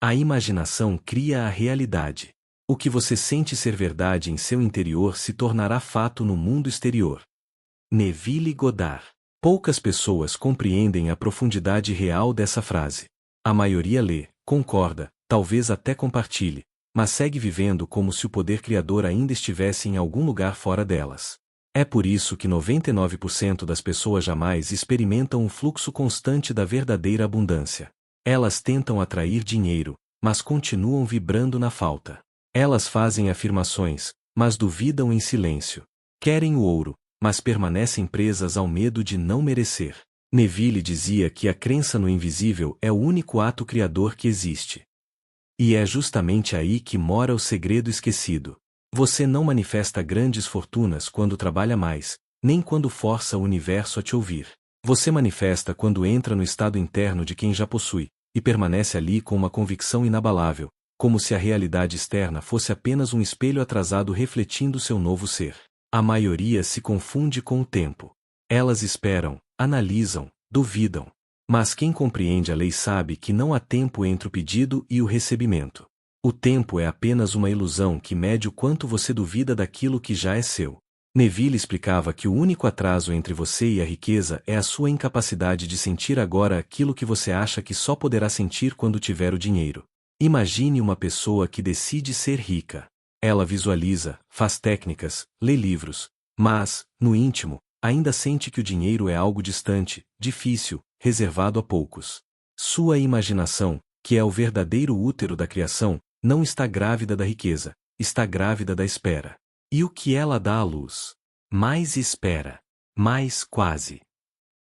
A imaginação cria a realidade. O que você sente ser verdade em seu interior se tornará fato no mundo exterior. Neville Goddard. Poucas pessoas compreendem a profundidade real dessa frase. A maioria lê, concorda, talvez até compartilhe, mas segue vivendo como se o poder criador ainda estivesse em algum lugar fora delas. É por isso que 99% das pessoas jamais experimentam um fluxo constante da verdadeira abundância. Elas tentam atrair dinheiro, mas continuam vibrando na falta. Elas fazem afirmações, mas duvidam em silêncio. Querem o ouro, mas permanecem presas ao medo de não merecer. Neville dizia que a crença no invisível é o único ato criador que existe. E é justamente aí que mora o segredo esquecido. Você não manifesta grandes fortunas quando trabalha mais, nem quando força o universo a te ouvir. Você manifesta quando entra no estado interno de quem já possui, e permanece ali com uma convicção inabalável, como se a realidade externa fosse apenas um espelho atrasado refletindo seu novo ser. A maioria se confunde com o tempo. Elas esperam, analisam, duvidam. Mas quem compreende a lei sabe que não há tempo entre o pedido e o recebimento. O tempo é apenas uma ilusão que mede o quanto você duvida daquilo que já é seu. Neville explicava que o único atraso entre você e a riqueza é a sua incapacidade de sentir agora aquilo que você acha que só poderá sentir quando tiver o dinheiro. Imagine uma pessoa que decide ser rica. Ela visualiza, faz técnicas, lê livros, mas, no íntimo, ainda sente que o dinheiro é algo distante, difícil, reservado a poucos. Sua imaginação, que é o verdadeiro útero da criação, não está grávida da riqueza, está grávida da espera. E o que ela dá à luz? Mais espera. Mais quase.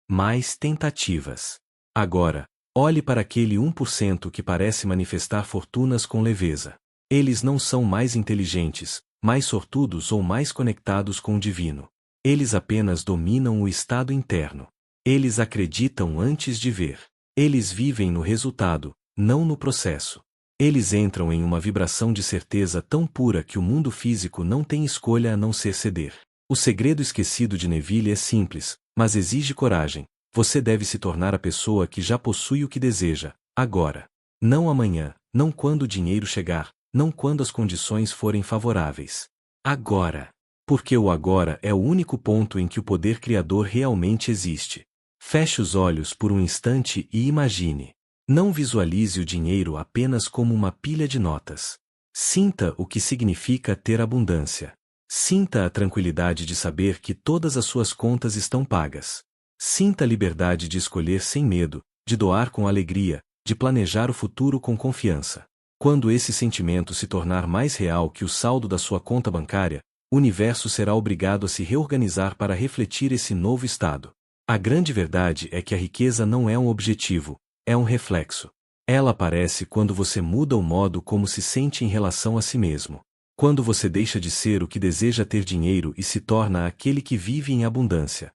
Mais tentativas. Agora, olhe para aquele 1% que parece manifestar fortunas com leveza. Eles não são mais inteligentes, mais sortudos ou mais conectados com o divino. Eles apenas dominam o estado interno. Eles acreditam antes de ver. Eles vivem no resultado, não no processo. Eles entram em uma vibração de certeza tão pura que o mundo físico não tem escolha a não ser ceder. O segredo esquecido de Neville é simples, mas exige coragem. Você deve se tornar a pessoa que já possui o que deseja, agora. Não amanhã, não quando o dinheiro chegar, não quando as condições forem favoráveis. Agora. Porque o agora é o único ponto em que o poder criador realmente existe. Feche os olhos por um instante e imagine. Não visualize o dinheiro apenas como uma pilha de notas. Sinta o que significa ter abundância. Sinta a tranquilidade de saber que todas as suas contas estão pagas. Sinta a liberdade de escolher sem medo, de doar com alegria, de planejar o futuro com confiança. Quando esse sentimento se tornar mais real que o saldo da sua conta bancária, o universo será obrigado a se reorganizar para refletir esse novo estado. A grande verdade é que a riqueza não é um objetivo, é um reflexo. Ela aparece quando você muda o modo como se sente em relação a si mesmo. Quando você deixa de ser o que deseja ter dinheiro e se torna aquele que vive em abundância.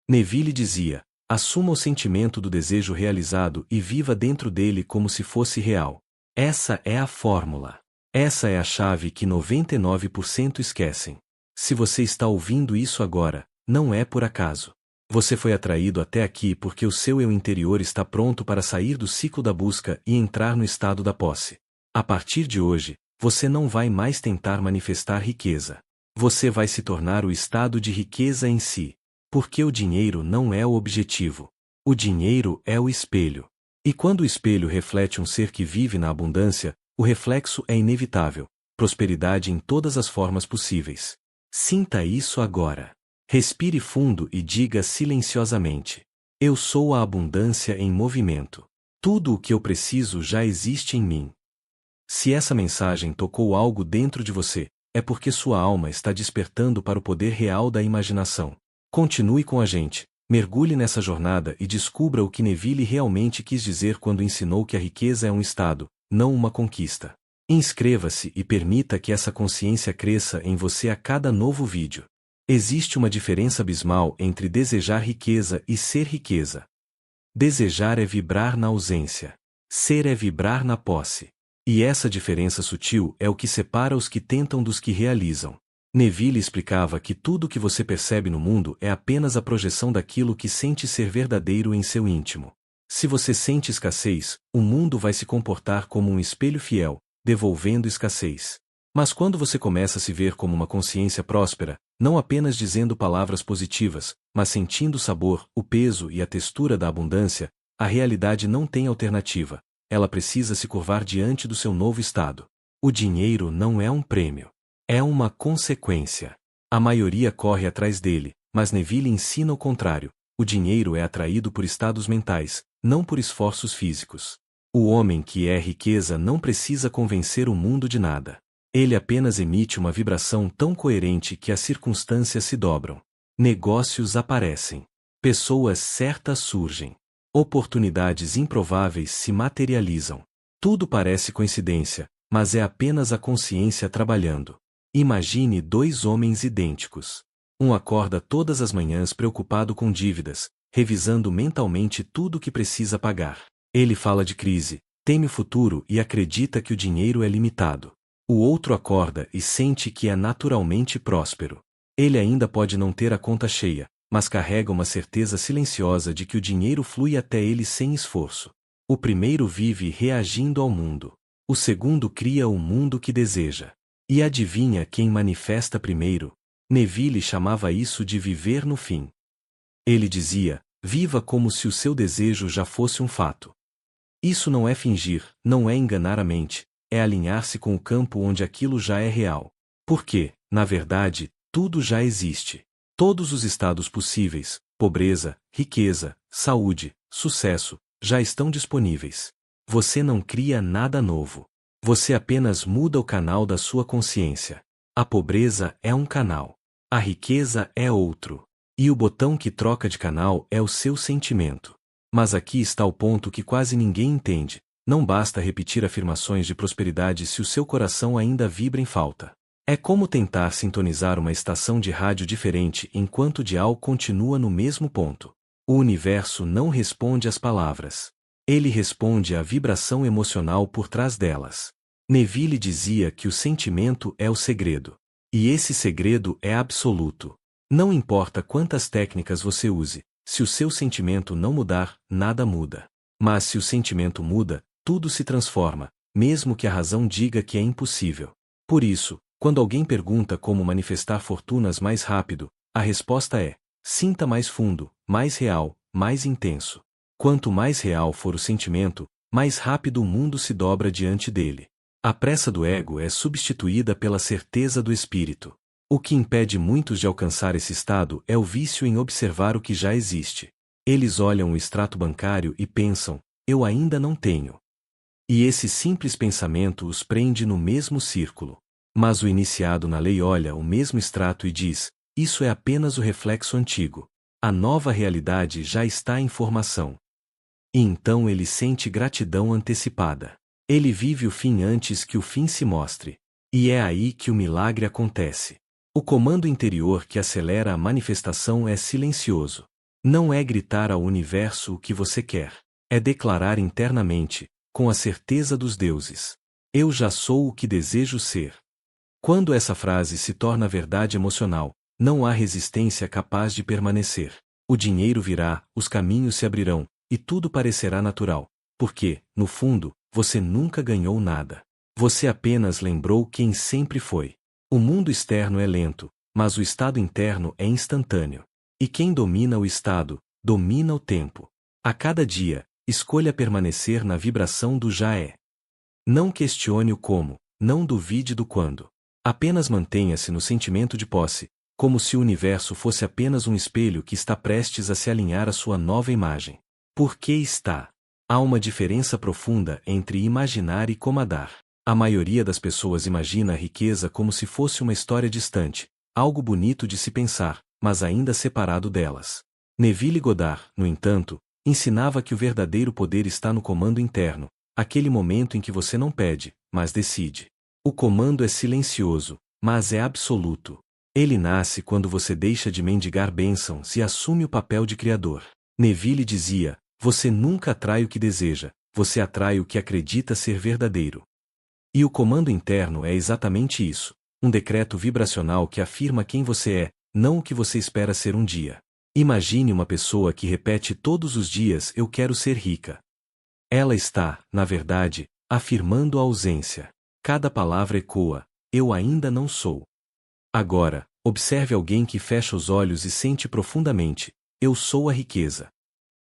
Neville dizia: assuma o sentimento do desejo realizado e viva dentro dele como se fosse real. Essa é a fórmula. Essa é a chave que 99% esquecem. Se você está ouvindo isso agora, não é por acaso. Você foi atraído até aqui porque o seu eu interior está pronto para sair do ciclo da busca e entrar no estado da posse. A partir de hoje, você não vai mais tentar manifestar riqueza. Você vai se tornar o estado de riqueza em si. Porque o dinheiro não é o objetivo. O dinheiro é o espelho. E quando o espelho reflete um ser que vive na abundância, o reflexo é inevitável. Prosperidade em todas as formas possíveis. Sinta isso agora. Respire fundo e diga silenciosamente: eu sou a abundância em movimento. Tudo o que eu preciso já existe em mim. Se essa mensagem tocou algo dentro de você, é porque sua alma está despertando para o poder real da imaginação. Continue com a gente, mergulhe nessa jornada e descubra o que Neville realmente quis dizer quando ensinou que a riqueza é um estado, não uma conquista. Inscreva-se e permita que essa consciência cresça em você a cada novo vídeo. Existe uma diferença abismal entre desejar riqueza e ser riqueza. Desejar é vibrar na ausência. Ser é vibrar na posse. E essa diferença sutil é o que separa os que tentam dos que realizam. Neville explicava que tudo o que você percebe no mundo é apenas a projeção daquilo que sente ser verdadeiro em seu íntimo. Se você sente escassez, o mundo vai se comportar como um espelho fiel, devolvendo escassez. Mas quando você começa a se ver como uma consciência próspera, não apenas dizendo palavras positivas, mas sentindo o sabor, o peso e a textura da abundância, a realidade não tem alternativa. Ela precisa se curvar diante do seu novo estado. O dinheiro não é um prêmio. É uma consequência. A maioria corre atrás dele, mas Neville ensina o contrário. O dinheiro é atraído por estados mentais, não por esforços físicos. O homem que é riqueza não precisa convencer o mundo de nada. Ele apenas emite uma vibração tão coerente que as circunstâncias se dobram. Negócios aparecem. Pessoas certas surgem. Oportunidades improváveis se materializam. Tudo parece coincidência, mas é apenas a consciência trabalhando. Imagine dois homens idênticos. Um acorda todas as manhãs preocupado com dívidas, revisando mentalmente tudo o que precisa pagar. Ele fala de crise, teme o futuro e acredita que o dinheiro é limitado. O outro acorda e sente que é naturalmente próspero. Ele ainda pode não ter a conta cheia, mas carrega uma certeza silenciosa de que o dinheiro flui até ele sem esforço. O primeiro vive reagindo ao mundo. O segundo cria o mundo que deseja. E adivinha quem manifesta primeiro? Neville chamava isso de viver no fim. Ele dizia, viva como se o seu desejo já fosse um fato. Isso não é fingir, não é enganar a mente, é alinhar-se com o campo onde aquilo já é real. Porque, na verdade, tudo já existe. Todos os estados possíveis, pobreza, riqueza, saúde, sucesso, já estão disponíveis. Você não cria nada novo. Você apenas muda o canal da sua consciência. A pobreza é um canal. A riqueza é outro. E o botão que troca de canal é o seu sentimento. Mas aqui está o ponto que quase ninguém entende. Não basta repetir afirmações de prosperidade se o seu coração ainda vibra em falta. É como tentar sintonizar uma estação de rádio diferente enquanto o dial continua no mesmo ponto. O universo não responde às palavras. Ele responde à vibração emocional por trás delas. Neville dizia que o sentimento é o segredo. E esse segredo é absoluto. Não importa quantas técnicas você use, se o seu sentimento não mudar, nada muda. Mas se o sentimento muda, tudo se transforma, mesmo que a razão diga que é impossível. Por isso, quando alguém pergunta como manifestar fortunas mais rápido, a resposta é: sinta mais fundo, mais real, mais intenso. Quanto mais real for o sentimento, mais rápido o mundo se dobra diante dele. A pressa do ego é substituída pela certeza do espírito. O que impede muitos de alcançar esse estado é o vício em observar o que já existe. Eles olham o extrato bancário e pensam: eu ainda não tenho. E esse simples pensamento os prende no mesmo círculo. Mas o iniciado na lei olha o mesmo extrato e diz: isso é apenas o reflexo antigo. A nova realidade já está em formação. E então ele sente gratidão antecipada. Ele vive o fim antes que o fim se mostre. E é aí que o milagre acontece. O comando interior que acelera a manifestação é silencioso. Não é gritar ao universo o que você quer. É declarar internamente, com a certeza dos deuses: eu já sou o que desejo ser. Quando essa frase se torna verdade emocional, não há resistência capaz de permanecer. O dinheiro virá, os caminhos se abrirão, e tudo parecerá natural. Porque, no fundo, você nunca ganhou nada. Você apenas lembrou quem sempre foi. O mundo externo é lento, mas o estado interno é instantâneo. E quem domina o estado, domina o tempo. A cada dia, escolha permanecer na vibração do já é. Não questione o como, não duvide do quando. Apenas mantenha-se no sentimento de posse, como se o universo fosse apenas um espelho que está prestes a se alinhar à sua nova imagem. Por que está? Há uma diferença profunda entre imaginar e comandar. A maioria das pessoas imagina a riqueza como se fosse uma história distante, algo bonito de se pensar, mas ainda separado delas. Neville Goddard, no entanto, ensinava que o verdadeiro poder está no comando interno, aquele momento em que você não pede, mas decide. O comando é silencioso, mas é absoluto. Ele nasce quando você deixa de mendigar bênçãos e assume o papel de criador. Neville dizia: você nunca atrai o que deseja, você atrai o que acredita ser verdadeiro. E o comando interno é exatamente isso, um decreto vibracional que afirma quem você é, não o que você espera ser um dia. Imagine uma pessoa que repete todos os dias eu quero ser rica. Ela está, na verdade, afirmando a ausência. Cada palavra ecoa, eu ainda não sou. Agora, observe alguém que fecha os olhos e sente profundamente, eu sou a riqueza.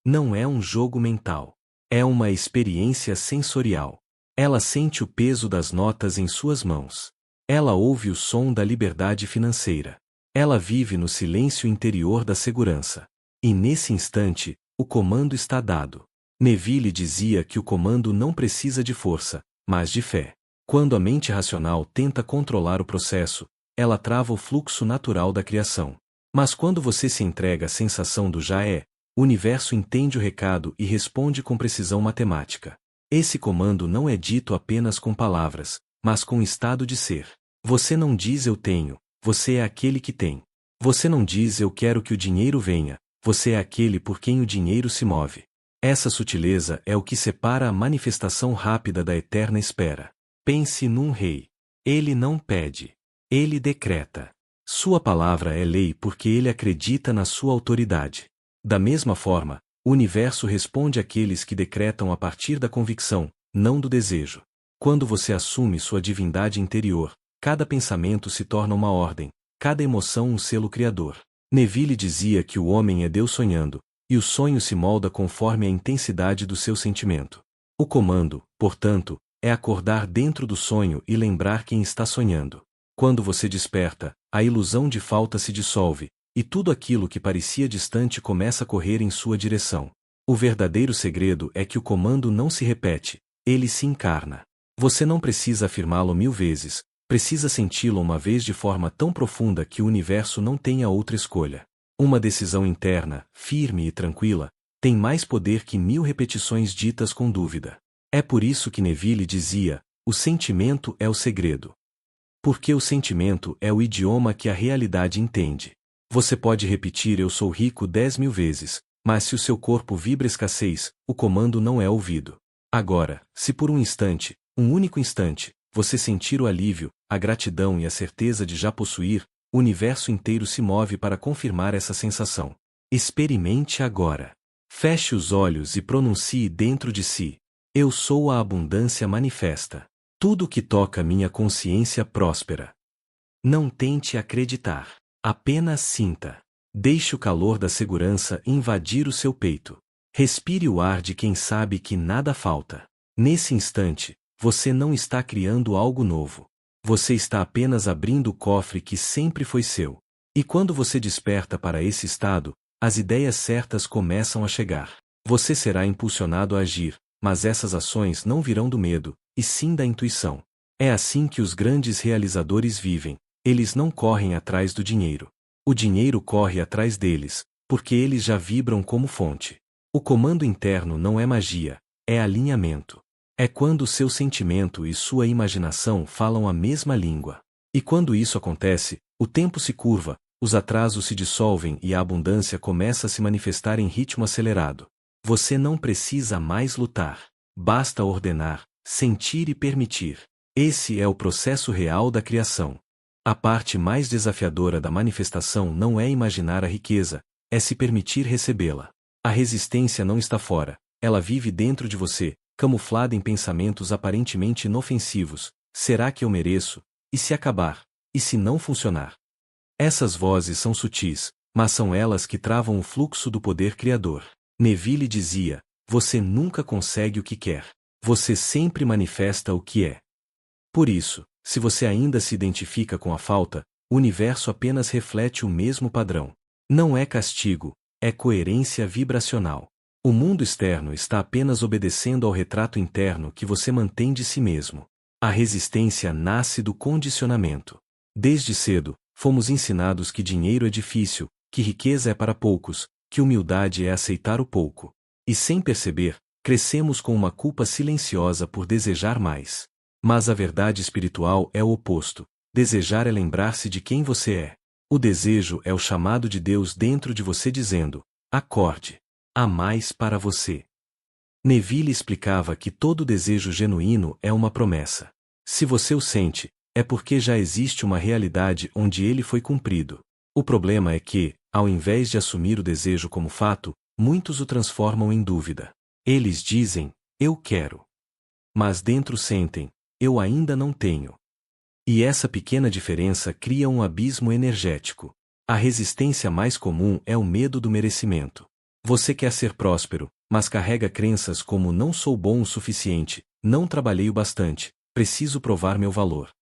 Não é um jogo mental. É uma experiência sensorial. Ela sente o peso das notas em suas mãos. Ela ouve o som da liberdade financeira. Ela vive no silêncio interior da segurança. E nesse instante, o comando está dado. Neville dizia que o comando não precisa de força, mas de fé. Quando a mente racional tenta controlar o processo, ela trava o fluxo natural da criação. Mas quando você se entrega à sensação do já é, o universo entende o recado e responde com precisão matemática. Esse comando não é dito apenas com palavras, mas com estado de ser. Você não diz eu tenho, você é aquele que tem. Você não diz eu quero que o dinheiro venha, você é aquele por quem o dinheiro se move. Essa sutileza é o que separa a manifestação rápida da eterna espera. Pense num rei. Ele não pede. Ele decreta. Sua palavra é lei porque ele acredita na sua autoridade. Da mesma forma, o universo responde àqueles que decretam a partir da convicção, não do desejo. Quando você assume sua divindade interior, cada pensamento se torna uma ordem, cada emoção um selo criador. Neville dizia que o homem é Deus sonhando, e o sonho se molda conforme a intensidade do seu sentimento. O comando, portanto, é acordar dentro do sonho e lembrar quem está sonhando. Quando você desperta, a ilusão de falta se dissolve, e tudo aquilo que parecia distante começa a correr em sua direção. O verdadeiro segredo é que o comando não se repete, ele se encarna. Você não precisa afirmá-lo 1000 vezes, precisa senti-lo uma vez de forma tão profunda que o universo não tenha outra escolha. Uma decisão interna, firme e tranquila, tem mais poder que 1000 repetições ditas com dúvida. É por isso que Neville dizia, o sentimento é o segredo. Porque o sentimento é o idioma que a realidade entende. Você pode repetir eu sou rico 10.000 vezes, mas se o seu corpo vibra escassez, o comando não é ouvido. Agora, se por um instante, um único instante, você sentir o alívio, a gratidão e a certeza de já possuir, o universo inteiro se move para confirmar essa sensação. Experimente agora. Feche os olhos e pronuncie dentro de si. Eu sou a abundância manifesta. Tudo que toca minha consciência próspera. Não tente acreditar. Apenas sinta. Deixe o calor da segurança invadir o seu peito. Respire o ar de quem sabe que nada falta. Nesse instante, você não está criando algo novo. Você está apenas abrindo o cofre que sempre foi seu. E quando você desperta para esse estado, as ideias certas começam a chegar. Você será impulsionado a agir, mas essas ações não virão do medo, e sim da intuição. É assim que os grandes realizadores vivem. Eles não correm atrás do dinheiro. O dinheiro corre atrás deles, porque eles já vibram como fonte. O comando interno não é magia, é alinhamento. É quando o seu sentimento e sua imaginação falam a mesma língua. E quando isso acontece, o tempo se curva, os atrasos se dissolvem e a abundância começa a se manifestar em ritmo acelerado. Você não precisa mais lutar. Basta ordenar, sentir e permitir. Esse é o processo real da criação. A parte mais desafiadora da manifestação não é imaginar a riqueza, é se permitir recebê-la. A resistência não está fora, ela vive dentro de você, camuflada em pensamentos aparentemente inofensivos. Será que eu mereço? E se acabar? E se não funcionar? Essas vozes são sutis, mas são elas que travam o fluxo do poder criador. Neville dizia, você nunca consegue o que quer. Você sempre manifesta o que é. Por isso, se você ainda se identifica com a falta, o universo apenas reflete o mesmo padrão. Não é castigo, é coerência vibracional. O mundo externo está apenas obedecendo ao retrato interno que você mantém de si mesmo. A resistência nasce do condicionamento. Desde cedo, fomos ensinados que dinheiro é difícil, que riqueza é para poucos, que humildade é aceitar o pouco. E sem perceber, crescemos com uma culpa silenciosa por desejar mais. Mas a verdade espiritual é o oposto. Desejar é lembrar-se de quem você é. O desejo é o chamado de Deus dentro de você dizendo, acorde. Há mais para você. Neville explicava que todo desejo genuíno é uma promessa. Se você o sente, é porque já existe uma realidade onde ele foi cumprido. O problema é que, Ao invés de assumir o desejo como fato, muitos o transformam em dúvida. Eles dizem, eu quero. Mas dentro sentem, eu ainda não tenho. E essa pequena diferença cria um abismo energético. A resistência mais comum é o medo do merecimento. Você quer ser próspero, mas carrega crenças como não sou bom o suficiente, não trabalhei o bastante, preciso provar meu valor.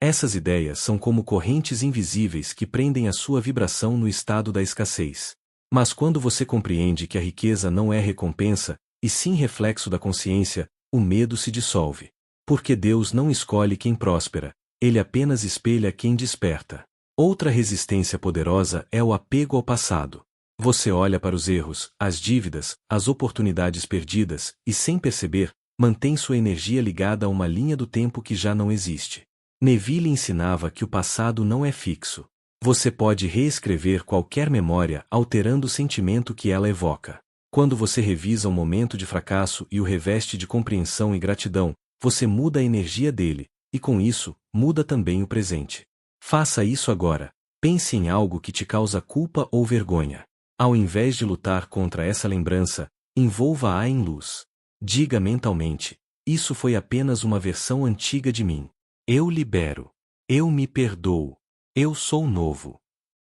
Essas ideias são como correntes invisíveis que prendem a sua vibração no estado da escassez. Mas quando você compreende que a riqueza não é recompensa, e sim reflexo da consciência, o medo se dissolve. Porque Deus não escolhe quem próspera, Ele apenas espelha quem desperta. Outra resistência poderosa é o apego ao passado. Você olha para os erros, as dívidas, as oportunidades perdidas, e sem perceber, mantém sua energia ligada a uma linha do tempo que já não existe. Neville ensinava que o passado não é fixo. Você pode reescrever qualquer memória alterando o sentimento que ela evoca. Quando você revisa um momento de fracasso e o reveste de compreensão e gratidão, você muda a energia dele, e com isso, muda também o presente. Faça isso agora. Pense em algo que te causa culpa ou vergonha. Ao invés de lutar contra essa lembrança, envolva-a em luz. Diga mentalmente, isso foi apenas uma versão antiga de mim. Eu libero. Eu me perdoo. Eu sou novo.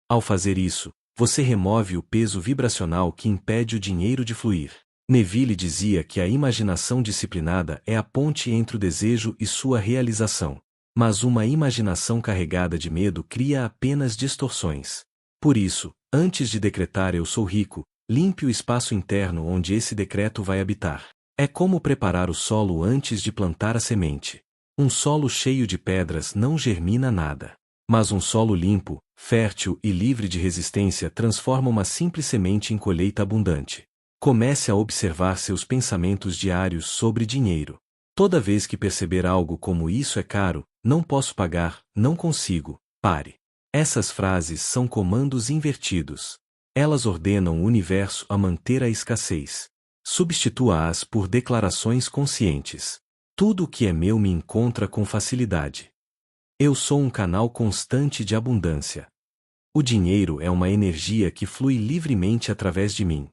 Ao fazer isso, você remove o peso vibracional que impede o dinheiro de fluir. Neville dizia que a imaginação disciplinada é a ponte entre o desejo e sua realização. Mas uma imaginação carregada de medo cria apenas distorções. Por isso, antes de decretar eu sou rico, limpe o espaço interno onde esse decreto vai habitar. É como preparar o solo antes de plantar a semente. Um solo cheio de pedras não germina nada. Mas um solo limpo, fértil e livre de resistência transforma uma simples semente em colheita abundante. Comece a observar seus pensamentos diários sobre dinheiro. Toda vez que perceber algo como isso é caro, não posso pagar, não consigo, pare. Essas frases são comandos invertidos. Elas ordenam o universo a manter a escassez. Substitua-as por declarações conscientes. Tudo o que é meu me encontra com facilidade. Eu sou um canal constante de abundância. O dinheiro é uma energia que flui livremente através de mim.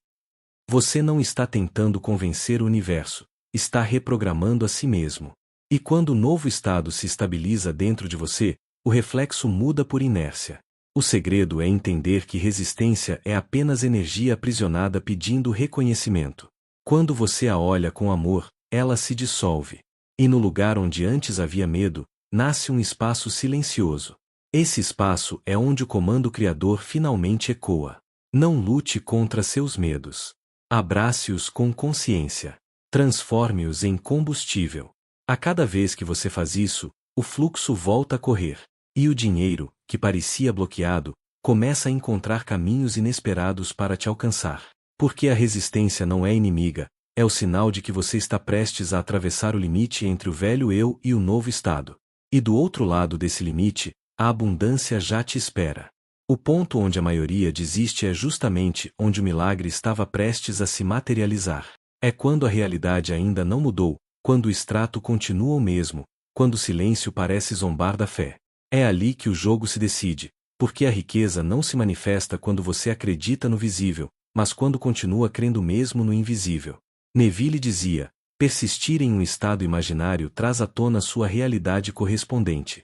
Você não está tentando convencer o universo, está reprogramando a si mesmo. E quando o novo estado se estabiliza dentro de você, o reflexo muda por inércia. O segredo é entender que resistência é apenas energia aprisionada pedindo reconhecimento. Quando você a olha com amor, ela se dissolve. E no lugar onde antes havia medo, nasce um espaço silencioso. Esse espaço é onde o comando criador finalmente ecoa. Não lute contra seus medos. Abrace-os com consciência. Transforme-os em combustível. A cada vez que você faz isso, o fluxo volta a correr. E o dinheiro, que parecia bloqueado, começa a encontrar caminhos inesperados para te alcançar. Porque a resistência não é inimiga, é o sinal de que você está prestes a atravessar o limite entre o velho eu e o novo estado. E do outro lado desse limite, a abundância já te espera. O ponto onde a maioria desiste é justamente onde o milagre estava prestes a se materializar. É quando a realidade ainda não mudou, quando o extrato continua o mesmo, quando o silêncio parece zombar da fé. É ali que o jogo se decide, porque a riqueza não se manifesta quando você acredita no visível, mas quando continua crendo mesmo no invisível. Neville dizia, persistir em um estado imaginário traz à tona sua realidade correspondente.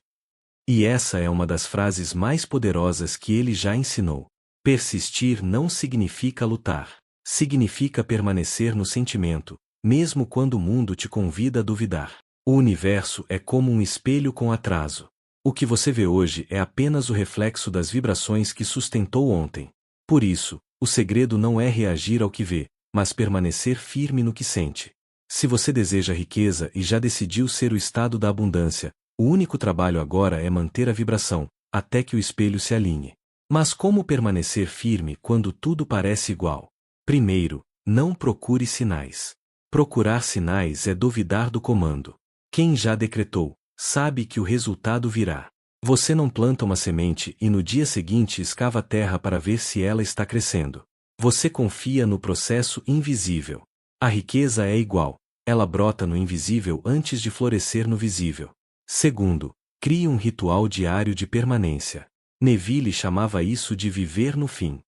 E essa é uma das frases mais poderosas que ele já ensinou. Persistir não significa lutar. Significa permanecer no sentimento, mesmo quando o mundo te convida a duvidar. O universo é como um espelho com atraso. O que você vê hoje é apenas o reflexo das vibrações que sustentou ontem. Por isso, o segredo não é reagir ao que vê, mas permanecer firme no que sente. Se você deseja riqueza e já decidiu ser o estado da abundância, o único trabalho agora é manter a vibração, até que o espelho se alinhe. Mas como permanecer firme quando tudo parece igual? Primeiro, não procure sinais. Procurar sinais é duvidar do comando. Quem já decretou, sabe que o resultado virá. Você não planta uma semente e no dia seguinte escava a terra para ver se ela está crescendo. Você confia no processo invisível. A riqueza é igual, ela brota no invisível antes de florescer no visível. Segundo, crie um ritual diário de permanência. Neville chamava isso de viver no fim.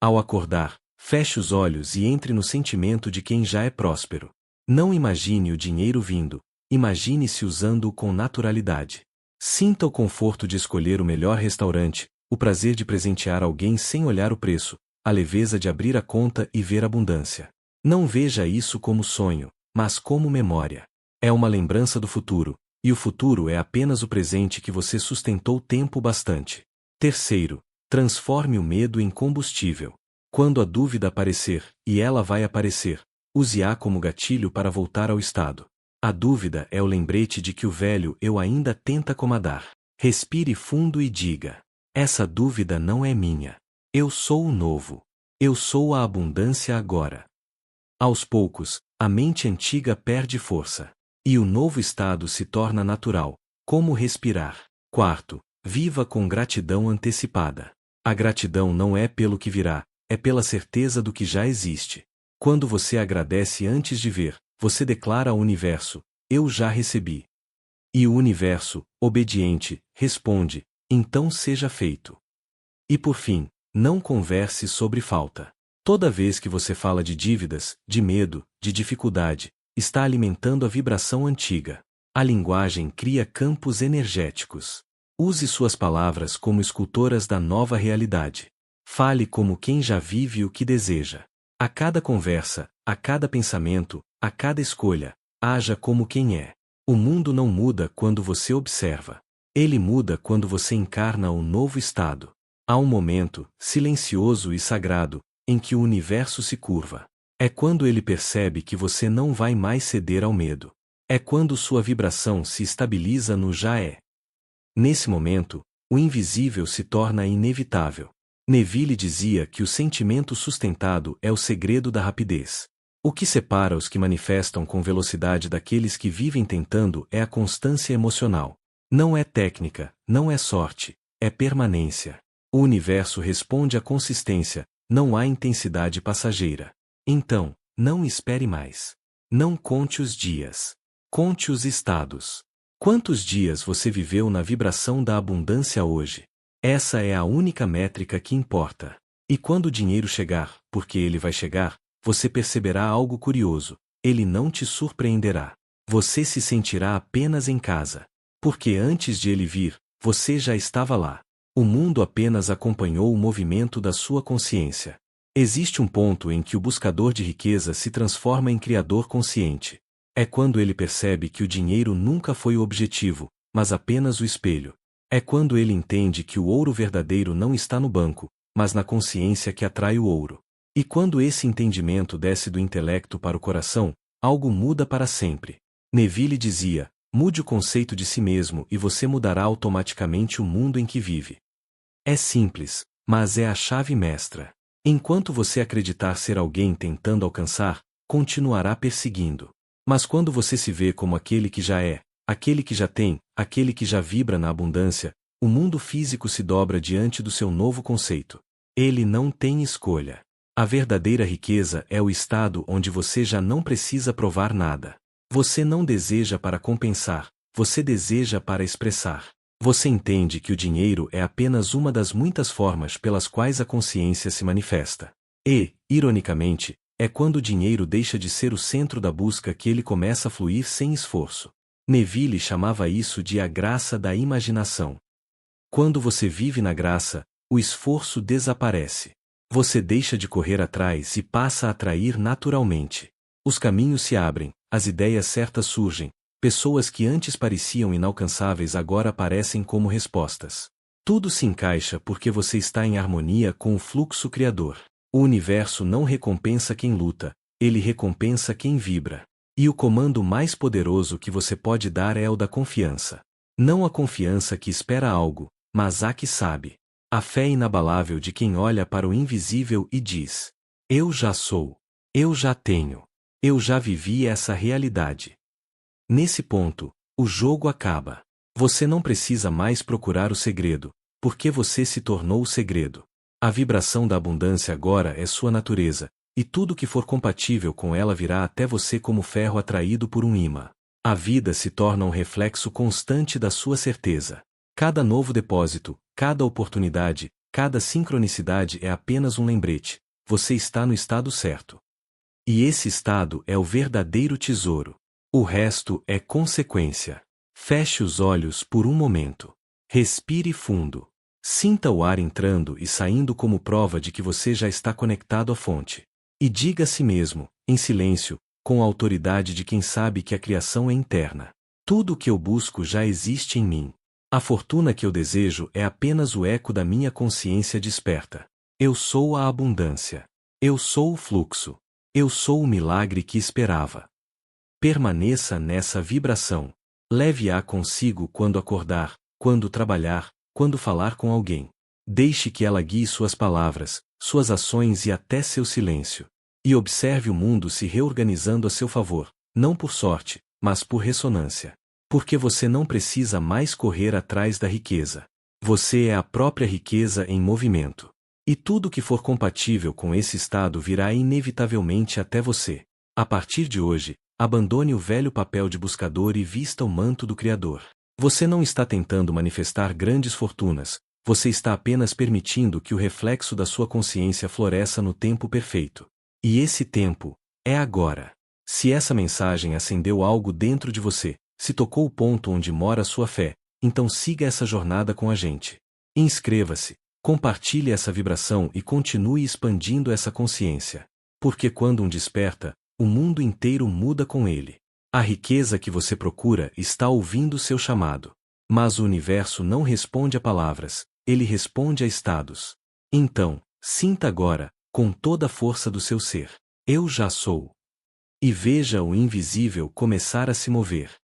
Ao acordar, feche os olhos e entre no sentimento de quem já é próspero. Não imagine o dinheiro vindo, imagine-se usando-o com naturalidade. Sinta o conforto de escolher o melhor restaurante, o prazer de presentear alguém sem olhar o preço, a leveza de abrir a conta e ver abundância. Não veja isso como sonho, mas como memória. É uma lembrança do futuro, e o futuro é apenas o presente que você sustentou tempo bastante. Terceiro, transforme o medo em combustível. Quando a dúvida aparecer, e ela vai aparecer, use-a como gatilho para voltar ao estado. A dúvida é o lembrete de que o velho eu ainda tenta comandar. Respire fundo e diga: essa dúvida não é minha. Eu sou o novo. Eu sou a abundância agora. Aos poucos, a mente antiga perde força. E o novo estado se torna natural, como respirar. Quarto, viva com gratidão antecipada. A gratidão não é pelo que virá, é pela certeza do que já existe. Quando você agradece antes de ver, você declara ao universo: eu já recebi. E o universo, obediente, responde: então seja feito. E por fim, não converse sobre falta. Toda vez que você fala de dívidas, de medo, de dificuldade, está alimentando a vibração antiga. A linguagem cria campos energéticos. Use suas palavras como escultoras da nova realidade. Fale como quem já vive o que deseja. A cada conversa, a cada pensamento, a cada escolha, haja como quem é. O mundo não muda quando você observa. Ele muda quando você encarna um novo estado. Há um momento, silencioso e sagrado, em que o universo se curva. É quando ele percebe que você não vai mais ceder ao medo. É quando sua vibração se estabiliza no já é. Nesse momento, o invisível se torna inevitável. Neville dizia que o sentimento sustentado é o segredo da rapidez. O que separa os que manifestam com velocidade daqueles que vivem tentando é a constância emocional. Não é técnica, não é sorte, é permanência. O universo responde à consistência, não há intensidade passageira. Então, não espere mais. Não conte os dias. Conte os estados. Quantos dias você viveu na vibração da abundância hoje? Essa é a única métrica que importa. E quando o dinheiro chegar, porque ele vai chegar, você perceberá algo curioso. Ele não te surpreenderá. Você se sentirá apenas em casa. Porque antes de ele vir, você já estava lá. O mundo apenas acompanhou o movimento da sua consciência. Existe um ponto em que o buscador de riqueza se transforma em criador consciente. É quando ele percebe que o dinheiro nunca foi o objetivo, mas apenas o espelho. É quando ele entende que o ouro verdadeiro não está no banco, mas na consciência que atrai o ouro. E quando esse entendimento desce do intelecto para o coração, algo muda para sempre. Neville dizia: mude o conceito de si mesmo e você mudará automaticamente o mundo em que vive. É simples, mas é a chave mestra. Enquanto você acreditar ser alguém tentando alcançar, continuará perseguindo. Mas quando você se vê como aquele que já é, aquele que já tem, aquele que já vibra na abundância, o mundo físico se dobra diante do seu novo conceito. Ele não tem escolha. A verdadeira riqueza é o estado onde você já não precisa provar nada. Você não deseja para compensar, você deseja para expressar. Você entende que o dinheiro é apenas uma das muitas formas pelas quais a consciência se manifesta. E, ironicamente, é quando o dinheiro deixa de ser o centro da busca que ele começa a fluir sem esforço. Neville chamava isso de a graça da imaginação. Quando você vive na graça, o esforço desaparece. Você deixa de correr atrás e passa a atrair naturalmente. Os caminhos se abrem, as ideias certas surgem. Pessoas que antes pareciam inalcançáveis agora aparecem como respostas. Tudo se encaixa porque você está em harmonia com o fluxo criador. O universo não recompensa quem luta, ele recompensa quem vibra. E o comando mais poderoso que você pode dar é o da confiança. Não a confiança que espera algo, mas a que sabe. A fé inabalável de quem olha para o invisível e diz: eu já sou. Eu já tenho. Eu já vivi essa realidade. Nesse ponto, o jogo acaba. Você não precisa mais procurar o segredo, porque você se tornou o segredo. A vibração da abundância agora é sua natureza, e tudo que for compatível com ela virá até você como ferro atraído por um ímã. A vida se torna um reflexo constante da sua certeza. Cada novo depósito, cada oportunidade, Cada sincronicidade é apenas um lembrete. Você está no estado certo. E esse estado é o verdadeiro tesouro. O resto é consequência. Feche os olhos por um momento. Respire fundo. Sinta o ar entrando e saindo como prova de que você já está conectado à fonte. E diga a si mesmo, em silêncio, com a autoridade de quem sabe que a criação é interna: tudo o que eu busco já existe em mim. A fortuna que eu desejo é apenas o eco da minha consciência desperta. Eu sou a abundância. Eu sou o fluxo. Eu sou o milagre que esperava. Permaneça nessa vibração. Leve-a consigo quando acordar, quando trabalhar, quando falar com alguém. Deixe que ela guie suas palavras, suas ações e até seu silêncio. E observe o mundo se reorganizando a seu favor, não por sorte, mas por ressonância. Porque você não precisa mais correr atrás da riqueza. Você é a própria riqueza em movimento. E tudo que for compatível com esse estado virá inevitavelmente até você. A partir de hoje, abandone o velho papel de buscador e vista o manto do Criador. Você não está tentando manifestar grandes fortunas, você está apenas permitindo que o reflexo da sua consciência floresça no tempo perfeito. E esse tempo é agora. Se essa mensagem acendeu algo dentro de você, se tocou o ponto onde mora a sua fé, então siga essa jornada com a gente. Inscreva-se, compartilhe essa vibração e continue expandindo essa consciência. Porque quando um desperta, o mundo inteiro muda com ele. A riqueza que você procura está ouvindo seu chamado. Mas o universo não responde a palavras, ele responde a estados. Então, sinta agora, com toda a força do seu ser: eu já sou. E veja o invisível começar a se mover.